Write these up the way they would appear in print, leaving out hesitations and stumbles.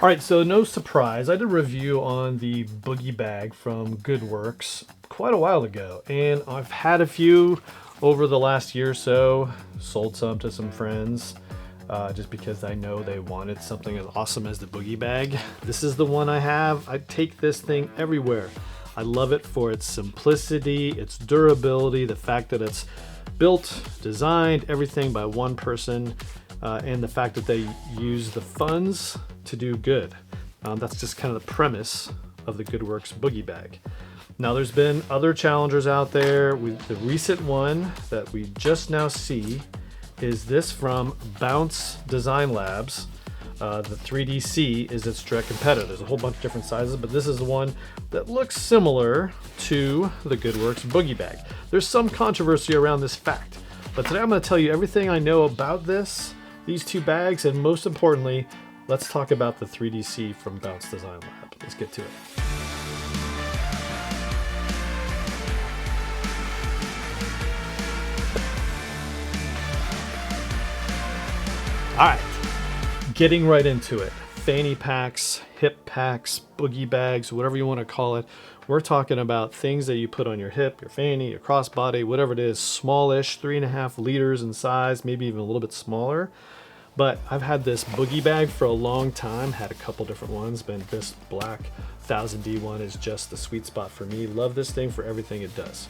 All right, so no surprise, I did a review on the Boogie bag from GoodWerks quite a while ago, and I've had a few over the last year or so, sold some to some friends, just because I know they wanted something as awesome as the Boogie bag. This is the one I have. I take this thing everywhere. I love it for its simplicity, its durability, the fact that it's built, designed, everything by one person, and the fact that they use the funds to do good. That's just kind of the premise of the GoodWerks Boogie bag. Now there's been other challengers out there. The recent one that we just now see is this from Bounce Design Labs. The 3DC is its direct competitor. There's a whole bunch of different sizes, but this is the one that looks similar to the GoodWerks Boogie bag. There's some controversy around this fact, but today I'm going to tell you everything I know about these two bags, and most importantly, let's talk about the 3DC from Bounce Design Lab. Let's get to it. All right, getting right into it. Fanny packs, hip packs, boogie bags, whatever you want to call it. We're talking about things that you put on your hip, your fanny, your crossbody, whatever it is, smallish, 3.5 liters in size, maybe even a little bit smaller. But I've had this boogie bag for a long time, had a couple different ones, but this black 1000D one is just the sweet spot for me. Love this thing for everything it does.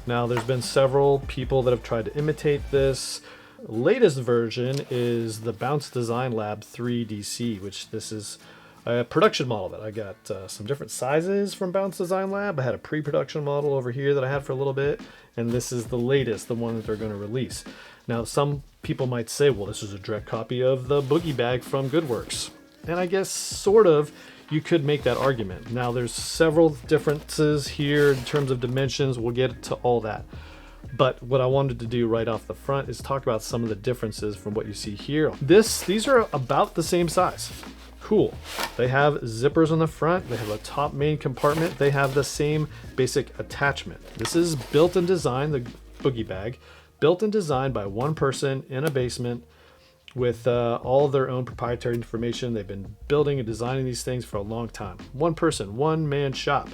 Now, there's been several people that have tried to imitate this. Latest version is the Bounce Design Lab 3DC, which this is a production model that I got some different sizes from Bounce Design Lab. I had a pre-production model over here that I had for a little bit, and this is the latest, the one that they're going to release. Now, some people might say, well, this is a direct copy of the Boogie bag from GoodWerks. And I guess sort of you could make that argument. Now, there's several differences here in terms of dimensions. We'll get to all that. But what I wanted to do right off the front is talk about some of the differences from what you see here. These are about the same size. Cool. They have zippers on the front. They have a top main compartment. They have the same basic attachment. This is built and designed, the Boogie bag, built and designed by one person in a basement with all their own proprietary information. They've been building and designing these things for a long time. One person, one man shop.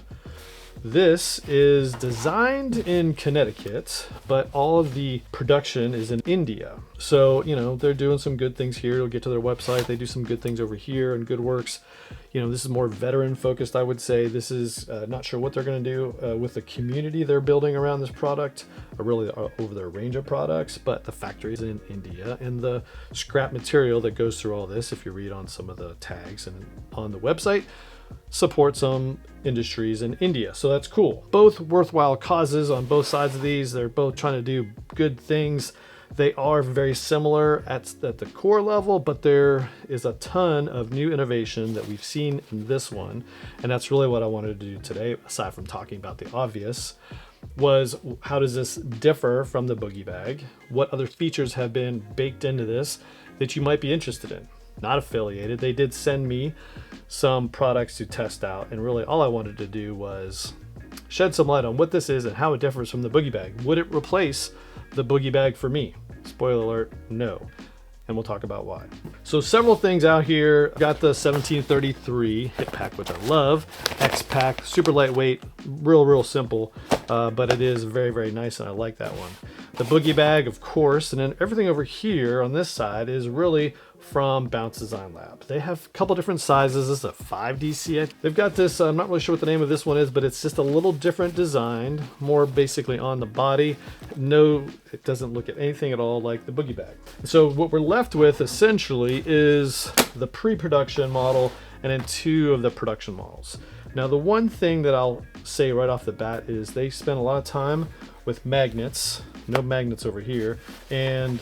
This is designed in Connecticut, but all of the production is in India. So, you know, they're doing some good things here. You'll get to their website. They do some good things over here in GoodWerks. You know, this is more veteran focused, I would say. This is not sure what they're going to do with the community they're building around this product, or really over their range of products, but the factory is in India, and the scrap material that goes through all this, if you read on some of the tags and on the website, support some industries in India. So that's cool. Both worthwhile causes on both sides of these. They're both trying to do good things. They are very similar at the core level, but there is a ton of new innovation that we've seen in this one. And that's really what I wanted to do today, aside from talking about the obvious, was how does this differ from the Boogie bag? What other features have been baked into this that you might be interested in? Not affiliated. They did send me some products to test out, and really all I wanted to do was shed some light on what this is and how it differs from the Boogie bag. Would it replace the Boogie bag for me? Spoiler alert, no. And we'll talk about why. So several things out here. Got the 1733 hip pack, which I love. X pack, super lightweight, real simple, but it is very, very nice, and I like that one. The Boogie bag, of course, and then everything over here on this side is really from Bounce Design Lab. They have a couple different sizes. This is a 5DC. They've got this, I'm not really sure what the name of this one is, but it's just a little different design, more basically on the body. No, it doesn't look at anything at all like the Boogie bag. So what we're left with essentially is the pre-production model and then two of the production models. Now, the one thing that I'll say right off the bat is they spent a lot of time with magnets, no magnets over here, and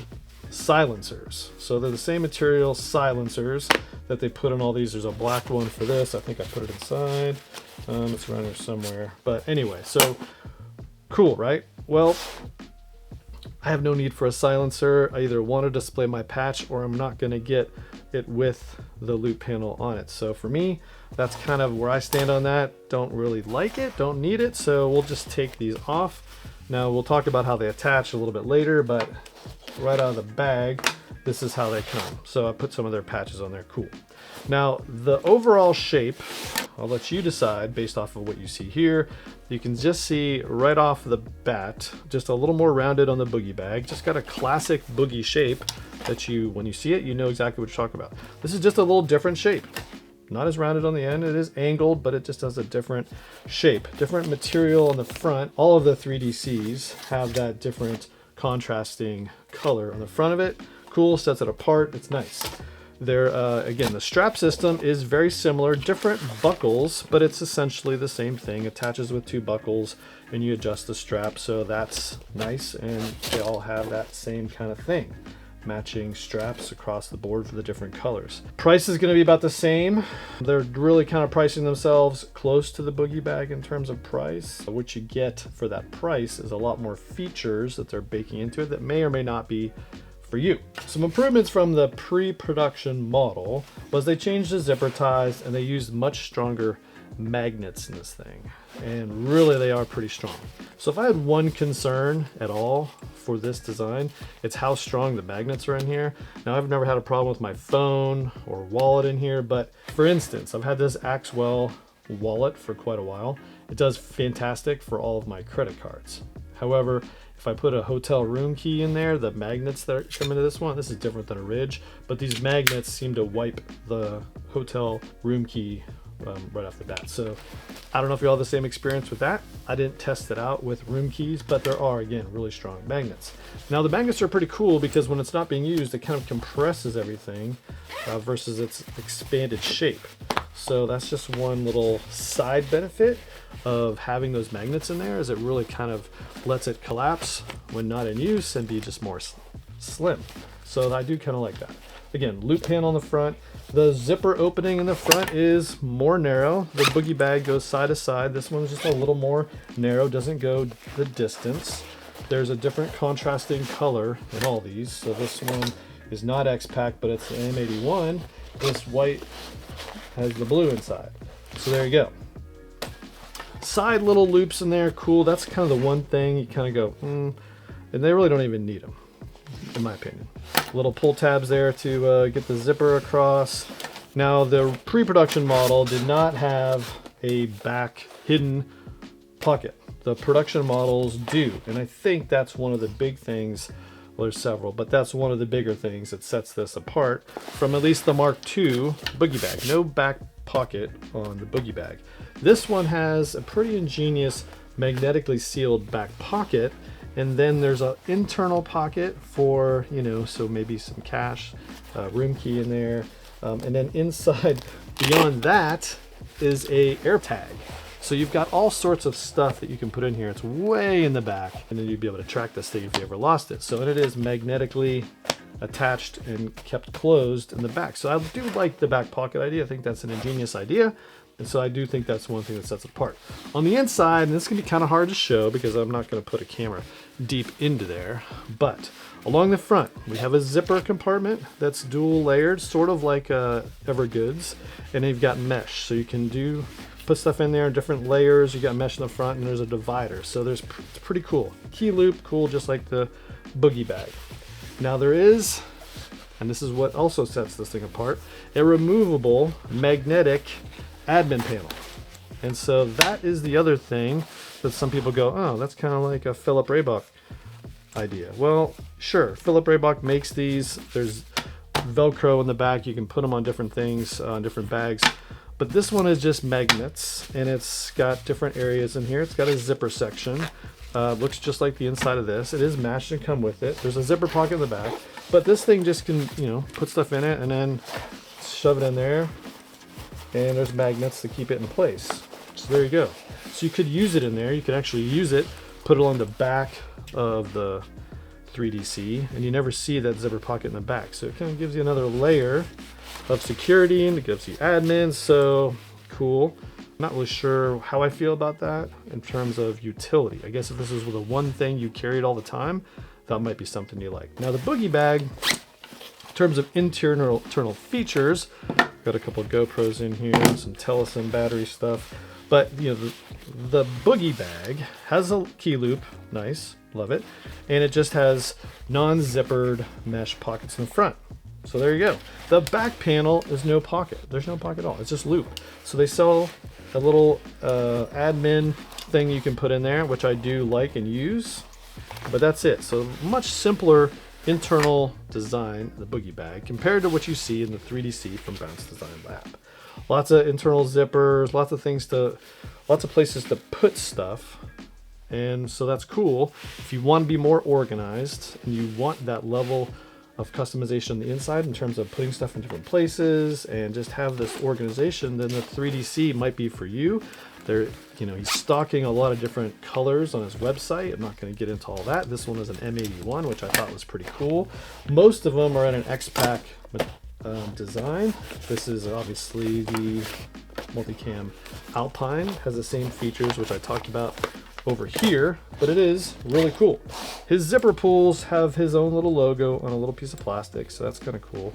silencers. So they're the same material silencers that they put in all these. There's a black one for this. I think I put it inside. It's around here somewhere. But anyway, so cool, right? Well, I have no need for a silencer. I either want to display my patch or I'm not going to get it with the loop panel on it. So for me, that's kind of where I stand on that. Don't really like it, don't need it. So we'll just take these off. Now we'll talk about how they attach a little bit later, but right out of the bag, this is how they come. So I put some of their patches on there, cool. Now the overall shape, I'll let you decide based off of what you see here. You can just see right off the bat, just a little more rounded on the Boogie bag. Just got a classic Boogie shape that you, when you see it, you know exactly what you're talking about. This is just a little different shape. Not as rounded on the end, it is angled, but it just has a different shape, different material on the front. All of the 3DCs have that different contrasting color on the front of it. Cool, sets it apart, it's nice. There, again, the strap system is very similar, different buckles, but it's essentially the same thing. Attaches with 2 buckles and you adjust the strap, so that's nice, and they all have that same kind of thing. Matching straps across the board for the different colors. Price is going to be about the same. They're really kind of pricing themselves close to the Boogie bag in terms of price. What you get for that price is a lot more features that they're baking into it that may or may not be for you. Some improvements from the pre-production model was they changed the zipper ties and they used much stronger magnets in this thing, and really they are pretty strong. So if I had one concern at all for this design, it's how strong the magnets are in here. Now I've never had a problem with my phone or wallet in here, but for instance, I've had this Axwell wallet for quite a while. It does fantastic for all of my credit cards. However, if I put a hotel room key in there, the magnets that come into this one, this is different than a Ridge, but these magnets seem to wipe the hotel room key right off the bat. So I don't know if you all have the same experience with that. I didn't test it out with room keys, but there are, again, really strong magnets. Now the magnets are pretty cool because when it's not being used, it kind of compresses everything versus its expanded shape. So that's just one little side benefit of having those magnets in there, is it really kind of lets it collapse when not in use and be just more slim. So I do kind of like that. Again, loop panel on the front. The zipper opening in the front is more narrow. The Boogie bag goes side to side. This one's just a little more narrow, doesn't go the distance. There's a different contrasting color in all these. So this one is not X-Pac, but it's an M81. This white has the blue inside. So there you go. Side little loops in there, cool. That's kind of the one thing you kind of go, and they really don't even need them, in my opinion. Little pull tabs there to get the zipper across. Now the pre-production model did not have a back hidden pocket. The production models do, and I think that's one of the big things. Well, there's several, but that's one of the bigger things that sets this apart from at least the Mark II Boogie bag. No back pocket on the Boogie bag. This one has a pretty ingenious magnetically sealed back pocket, and then there's an internal pocket for, you know, so maybe some cash, room key in there, and then inside, beyond that, is a air tag. So you've got all sorts of stuff that you can put in here. It's way in the back, and then you'd be able to track this thing if you ever lost it. So it is magnetically attached and kept closed in the back. So I do like the back pocket idea. I think that's an ingenious idea. And so I do think that's one thing that sets it apart. On the inside, and this can be kind of hard to show because I'm not going to put a camera deep into there, but along the front, we have a zipper compartment that's dual layered, sort of like Evergoods, and then you've got mesh. So you can put stuff in there in different layers. You got mesh in the front, and there's a divider. So it's pretty cool. Key loop, cool, just like the Boogie bag. Now there is, and this is what also sets this thing apart, a removable magnetic admin panel. And so that is the other thing that some people go, oh, that's kind of like a Philip Raybock idea. Well, sure, Philip Raybock makes these. There's Velcro in the back. You can put them on different things, on different bags. But this one is just magnets, and it's got different areas in here. It's got a zipper section. Looks just like the inside of this. It is matched and come with it. There's a zipper pocket in the back. But this thing just can, you know, put stuff in it and then shove it in there. And there's magnets to keep it in place. So there you go. So you could use it in there. You could actually use it, put it on the back of the 3DC, and you never see that zipper pocket in the back. So it kind of gives you another layer of security, and it gives you admin. So cool. I'm not really sure how I feel about that in terms of utility. I guess if this is the one thing you carried all the time, that might be something you like. Now the Boogie bag, in terms of internal features, Got a couple of GoPros in here, some Telesun battery stuff. But you know, the Boogie bag has a key loop, nice, love it, and it just has non-zippered mesh pockets in the front. So there you go. The back panel is no pocket. There's no pocket at all. It's just loop. So they sell a little admin thing you can put in there, which I do like and use. But that's it. So much simpler internal design, the Boogie bag, compared to what you see in the 3DC from Bounce Design Lab. Lots of internal zippers, lots of places to put stuff. And so that's cool. If you want to be more organized and you want that level of customization on the inside in terms of putting stuff in different places and just have this organization, then the 3DC might be for you. There, you know, he's stocking a lot of different colors on his website. I'm not going to get into all that. This one is an M81, which I thought was pretty cool. Most of them are in an X-Pack design. This is obviously the multicam Alpine, has the same features which I talked about over here, but it is really cool. His zipper pulls have his own little logo on a little piece of plastic, so that's kind of cool.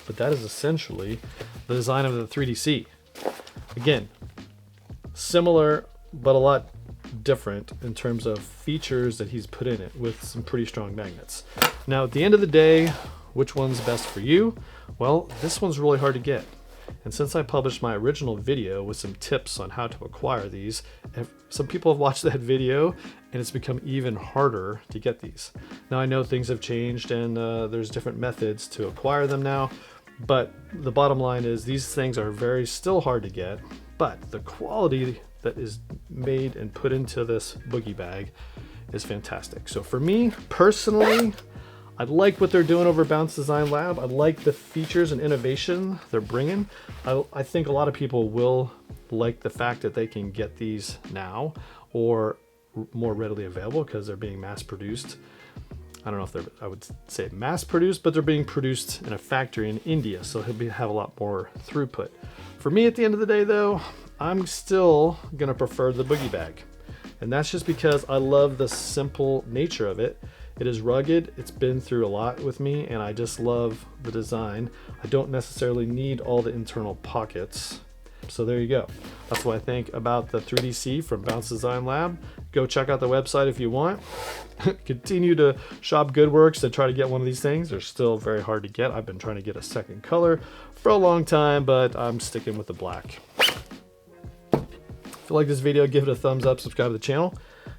But that is essentially the design of the 3DC. Again, similar but a lot different in terms of features that he's put in it with some pretty strong magnets. Now at the end of the day, which one's best for you? Well, this one's really hard to get. And since I published my original video with some tips on how to acquire these, some people have watched that video and it's become even harder to get these. Now I know things have changed and there's different methods to acquire them now, but the bottom line is these things are still hard to get, but the quality that is made and put into this Boogie bag is fantastic. So for me personally, I like what they're doing over Bounce Design Lab. I like the features and innovation they're bringing. I think a lot of people will like the fact that they can get these now or more readily available because they're being mass produced. I don't know if I would say mass produced, but they're being produced in a factory in India, so he'll have a lot more throughput. For me, at the end of the day though, I'm still gonna prefer the Boogie bag. And that's just because I love the simple nature of it. It is rugged, it's been through a lot with me, and I just love the design. I don't necessarily need all the internal pockets. So there you go. That's what I think about the 3DC from Bounce Design Lab. Go check out the website if you want. Continue to shop GoodWerks to try to get one of these things. They're still very hard to get. I've been trying to get a second color for a long time, but I'm sticking with the black. If you like this video, give it a thumbs up, subscribe to the channel.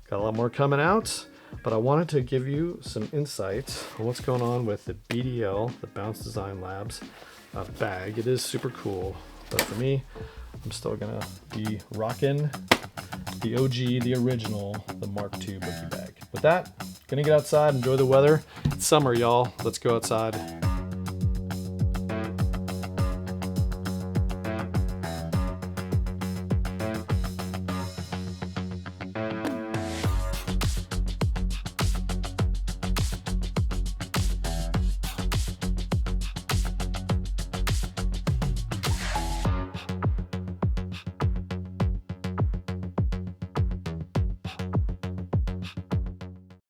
Got a lot more coming out. But I wanted to give you some insight on what's going on with the BDL, the Bounce Design Labs bag. It is super cool, but for me, I'm still gonna be rocking the OG, the original, the Mark II Boogie bag. With that, gonna get outside, enjoy the weather. It's summer, y'all. Let's go outside.